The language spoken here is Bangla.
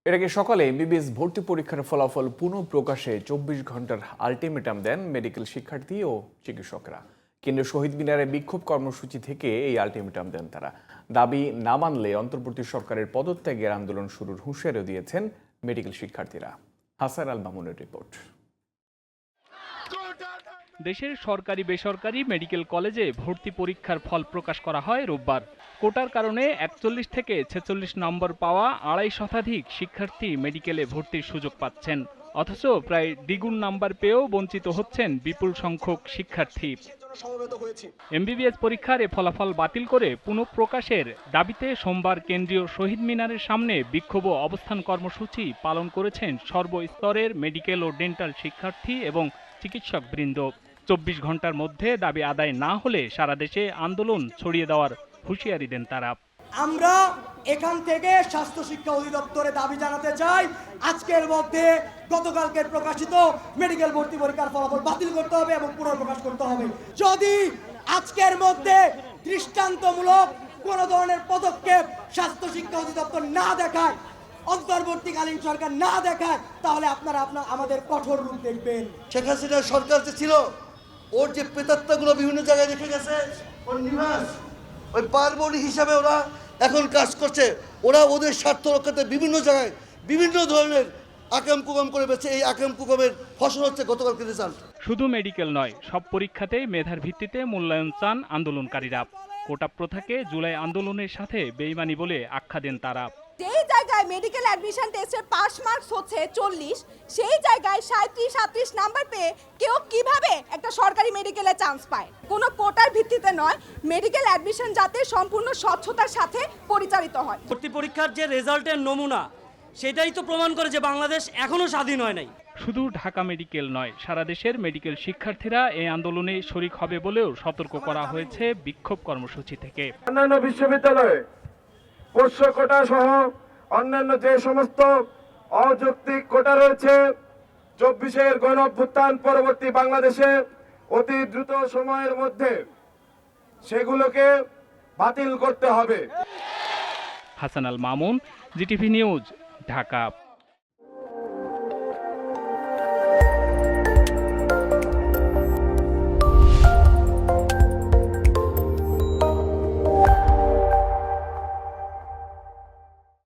এর আগে সকালে এমবিবিএস ভর্তি পরীক্ষার ফলাফল পুনঃ প্রকাশে ২৪ ঘন্টার আলটিমেটাম দেন মেডিকেল শিক্ষার্থী ও চিকিৎসকরা। কেন্দ্রীয় শহীদ মিনারে বিক্ষোভ কর্মসূচি থেকে এই আলটিমেটাম দেন তারা। দাবি না মানলে অন্তর্বর্তী সরকারের পদত্যাগের আন্দোলন শুরুর হুঁশিয়ারিও দিয়েছেন মেডিকেল শিক্ষার্থীরা। হাসান আল মামুনের রিপোর্ট। দেশের সরকারি বেসরকারি মেডিকেল কলেজে ভর্তি পরীক্ষার ফল প্রকাশ করা হয় রোববার। কোটার কারণে ৪১ থেকে ৪৬ নম্বর পাওয়া ২৫ শতাধিক শিক্ষার্থী মেডিকেলে ভর্তির সুযোগ পাচ্ছেন, অথচ প্রায় দ্বিগুণ নাম্বার পেয়েও বঞ্চিত হচ্ছেন বিপুল সংখ্যক শিক্ষার্থী। এমবিবিএস পরীক্ষার এ ফলাফল বাতিল করে পুনঃপ্রকাশের দাবিতে সোমবার কেন্দ্রীয় শহীদ মিনারের সামনে বিক্ষোভ ও অবস্থান কর্মসূচি পালন করেছেন সর্বস্তরের মেডিকেল ও ডেন্টাল শিক্ষার্থী এবং চিকিৎসক বৃন্দ। ২৪ ঘন্টার মধ্যে দাবি আদায় না হলে সারা দেশে আন্দোলন ছড়িয়ে দেওয়ার হুঁশিয়ারি দেন তারা। আমরা এখান থেকে স্বাস্থ্য শিক্ষা অধিদপ্তরে দাবি জানাতে চাই, আজকের মধ্যে গতকালকের প্রকাশিত মেডিকেল ভর্তি পরীক্ষার ফলাফল বাতিল করতে হবে এবং পুনঃপ্রকাশ করতে হবে। যদি আজকের মধ্যে দৃষ্টান্তমূলক কোনো ধরনের পদক্ষেপ স্বাস্থ্য শিক্ষা অধিদপ্তর না দেখায়, অন্তর্বর্তীকালীন সরকার না দেখায়, তাহলে আপনারা আমাদের কঠোর রূপ দেখবেন। শেখ হাসিনার সরকার যে ছিল, ওর যে প্রেতাত্মাগুলো বিভিন্ন জায়গায় রেখে গেছে, ওর নিবাস, ওই পারবনি হিসাবে ওরা এখন কাজ করছে। ওরা ওদের স্বার্থ রক্ষাতে বিভিন্ন জায়গায় বিভিন্ন ধরনের আকাম কুকাম করে বেছে। এই আকাম কুকামের ফসল হচ্ছে গতকালকে রেজাল্ট। শুধু মেডিকেল নয়, সব পরীক্ষাতেই মেধার ভিত্তিতে মূল্যায়ন চান আন্দোলনকারীরা। কোটা প্রথাকে জুলাই আন্দোলনের সাথে বেইমানি বলে আখ্যা দেন তারা। যেই জায়গায় মেডিকেল অ্যাডমিশন টেস্টের পাস মার্কস হচ্ছে ৪০, সেই জায়গায় ৩৭-৩৮ নাম্বার পেয়ে কেউ কিভাবে একটা সরকারি মেডিকেলে চান্স পায়? কোনো কোটার ভিত্তিতে নয়, মেডিকেল অ্যাডমিশন যাতে সম্পূর্ণ স্বচ্ছতার সাথে পরিচালিত হয়। ভর্তি পরীক্ষার যে রেজাল্টের নমুনা, সেটাই তো প্রমাণ করে যে বাংলাদেশ এখনো স্বাধীন হয় নাই। শুধু ঢাকা মেডিকেল নয়, সারা দেশের মেডিকেল শিক্ষার্থীরা এই আন্দোলনে শরিক হবে বলেও সতর্ক করা হয়েছে বিক্ষোভ কর্মসূচি থেকে। অন্যান্য বিশ্ববিদ্যালয়ে পোষ্য কোটা সহ অন্যান্য যে সমস্ত অযৌক্তিক কোটা রয়েছে, ২৪-এর গণঅভ্যুত্থান পরবর্তী বাংলাদেশে অতি দ্রুত সময়ের মধ্যে সেগুলোকে বাতিল করতে হবে। Hasan Al Mamun, GTV news, Dhaka.